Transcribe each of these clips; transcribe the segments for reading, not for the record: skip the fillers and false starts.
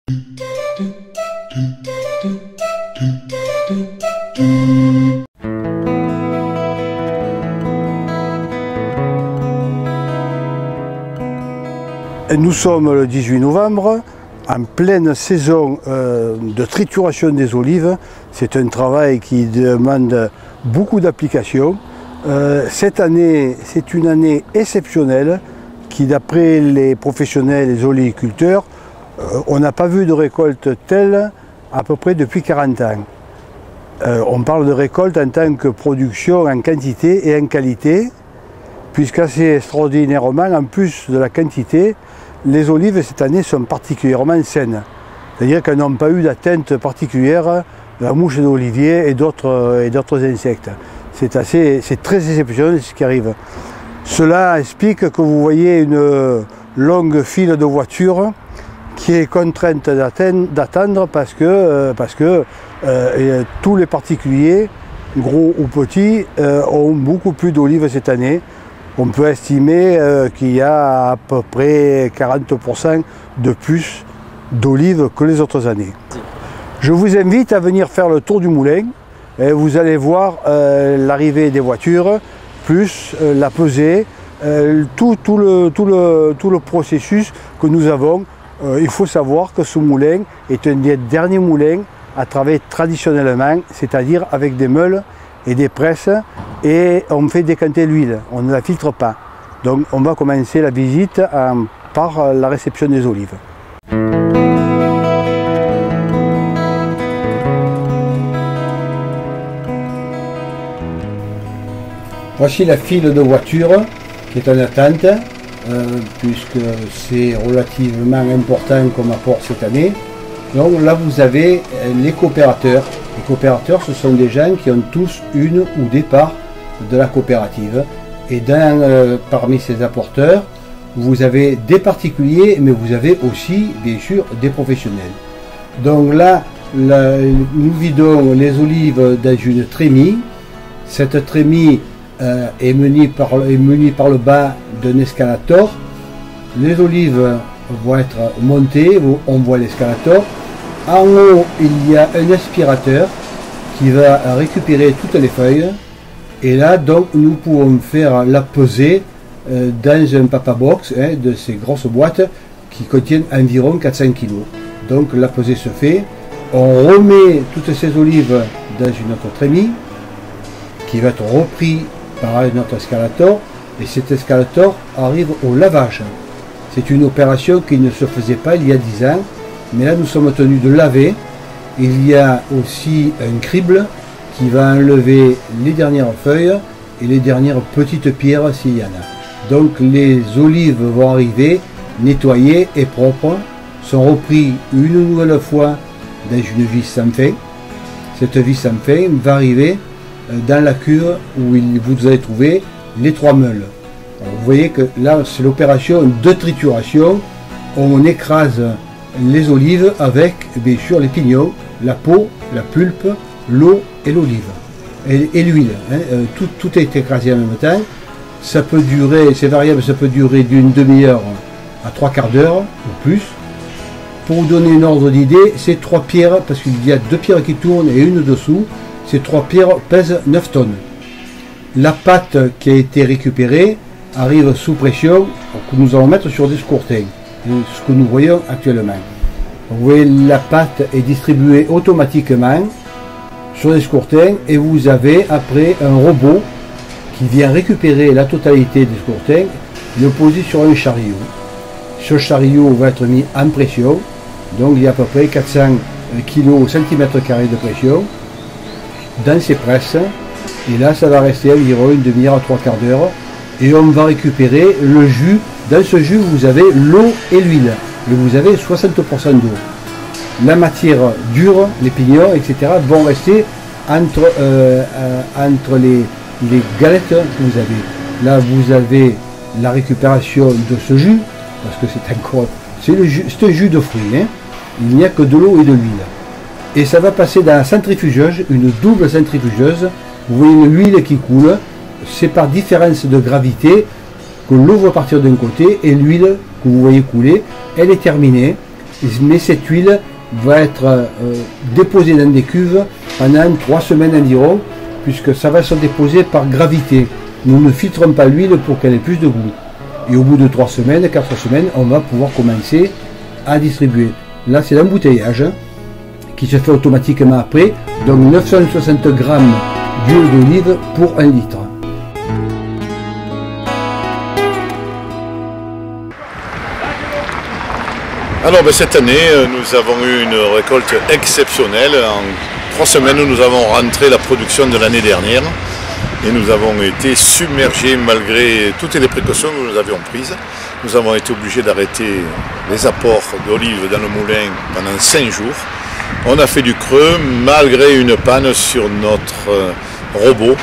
Nous sommes le 18 novembre, en pleine saison de trituration des olives. C'est un travail qui demande beaucoup d'applications. Cette année, c'est une année exceptionnelle qui, d'après les professionnels, les oléiculteurs, on n'a pas vu de récolte telle à peu près depuis 40 ans. On parle de récolte en tant que production en quantité et en qualité, puisqu'assez extraordinairement, en plus de la quantité, les olives cette année sont particulièrement saines. C'est-à-dire qu'elles n'ont pas eu d'atteinte particulière de la mouche d'olivier et d'autres insectes. C'est très exceptionnel ce qui arrive. Cela explique que vous voyez une longue file de voitures qui est contrainte d'attendre parce que tous les particuliers, gros ou petits, ont beaucoup plus d'olives cette année. On peut estimer qu'il y a à peu près 40% de plus d'olives que les autres années. Je vous invite à venir faire le tour du moulin. Et vous allez voir l'arrivée des voitures, plus la pesée, tout le processus que nous avons. Il faut savoir que ce moulin est un des derniers moulins à travailler traditionnellement, c'est-à-dire avec des meules et des presses, et on fait décanter l'huile, on ne la filtre pas. Donc on va commencer la visite par la réception des olives. Voici la file de voitures qui est en attente, puisque c'est relativement important comme apport cette année. Donc là vous avez les coopérateurs. Les coopérateurs, ce sont des gens qui ont tous une ou des parts de la coopérative. Et parmi ces apporteurs, vous avez des particuliers, mais vous avez aussi bien sûr des professionnels. Donc là, nous vidons les olives dans une trémie. Cette trémie est munie par le bas d'un escalator. Les olives vont être montées, on voit l'escalator. En haut, il y a un aspirateur qui va récupérer toutes les feuilles. Et là, donc, nous pouvons faire la pesée dans un papa box, de ces grosses boîtes qui contiennent environ 400 kg. Donc la pesée se fait. On remet toutes ces olives dans une autre trémie qui va être repris par un autre escalator, et cet escalator arrive au lavage. C'est une opération qui ne se faisait pas il y a 10 ans, mais là nous sommes tenus de laver. Il y a aussi un crible qui va enlever les dernières feuilles et les dernières petites pierres s'il y en a. Donc les olives vont arriver nettoyées et propres, sont repris une nouvelle fois dans une vis sans fin. Cette vis sans fin va arriver dans la cuve où vous allez trouver les 3 meules. Alors, vous voyez que là c'est l'opération de trituration. On écrase les olives avec bien sûr les pignons, la peau, la pulpe, l'eau et l'olive et l'huile. Tout est écrasé en même temps. Ça peut durer, c'est variable, ça peut durer d'une demi-heure à 3/4 d'heure ou plus. Pour vous donner un ordre d'idée, ces 3 pierres, parce qu'il y a 2 pierres qui tournent et une dessous, ces 3 pierres pèsent 9 tonnes. La pâte qui a été récupérée arrive sous pression que nous allons mettre sur des scourtins, ce que nous voyons actuellement. Vous voyez, la pâte est distribuée automatiquement sur les scourtins et vous avez après un robot qui vient récupérer la totalité des scourtins et le poser sur un chariot. Ce chariot va être mis en pression, donc il y a à peu près 400 kg au centimètre carré de pression dans ces presses, et là ça va rester environ une demi-heure à 3/4 d'heure, et on va récupérer le jus. Dans ce jus vous avez l'eau et l'huile, et vous avez 60% d'eau. La matière dure, les pignons, etc. vont rester entre les galettes que vous avez. Là vous avez la récupération de ce jus, parce que c'est un jus de fruits, il n'y a que de l'eau et de l'huile. Et ça va passer dans la centrifugeuse, une double centrifugeuse. Vous voyez l'huile qui coule, c'est par différence de gravité que l'eau va partir d'un côté et l'huile que vous voyez couler, elle est terminée. mais cette huile va être déposée dans des cuves pendant 3 semaines environ, puisque ça va se déposer par gravité. Nous ne filtrons pas l'huile pour qu'elle ait plus de goût. Et au bout de 3 semaines, 4 semaines, on va pouvoir commencer à distribuer. Là, c'est l'embouteillage qui se fait automatiquement après, donc 960 grammes d'huile d'olive pour 1 litre. Alors cette année, nous avons eu une récolte exceptionnelle. En 3 semaines, nous avons rentré la production de l'année dernière et nous avons été submergés malgré toutes les précautions que nous avions prises. Nous avons été obligés d'arrêter les apports d'olive dans le moulin pendant 5 jours. On a fait du creux malgré une panne sur notre robot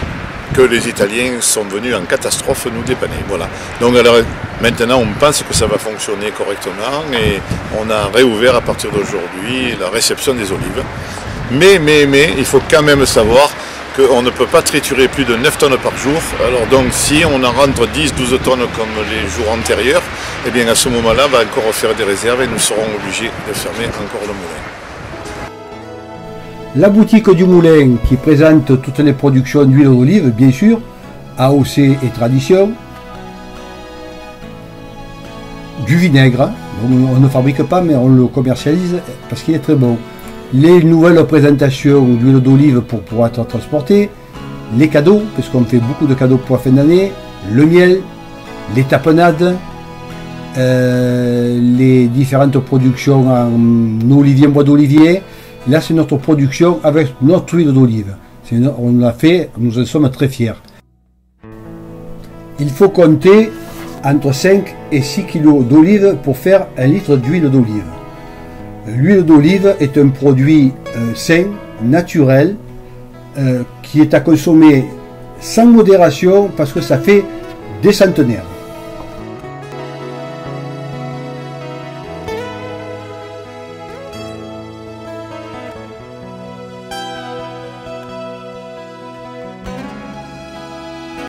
que les Italiens sont venus en catastrophe nous dépanner. Voilà. Donc alors, maintenant on pense que ça va fonctionner correctement et on a réouvert à partir d'aujourd'hui la réception des olives. Mais il faut quand même savoir qu'on ne peut pas triturer plus de 9 tonnes par jour. Alors donc si on en rentre 10-12 tonnes comme les jours antérieurs, eh bien à ce moment-là, on va encore faire des réserves et nous serons obligés de fermer encore le moulin. La boutique du moulin qui présente toutes les productions d'huile d'olive, bien sûr, AOC et Tradition, du vinaigre, on ne fabrique pas mais on le commercialise parce qu'il est très bon, les nouvelles présentations d'huile d'olive pour pouvoir être transportées, les cadeaux, parce qu'on fait beaucoup de cadeaux pour la fin d'année, le miel, les tapenades, les différentes productions en olivier, en bois d'olivier. Là, c'est notre production avec notre huile d'olive. On l'a fait, nous en sommes très fiers. Il faut compter entre 5 et 6 kg d'olive pour faire 1 litre d'huile d'olive. L'huile d'olive est un produit sain, naturel, qui est à consommer sans modération parce que ça fait des centenaires.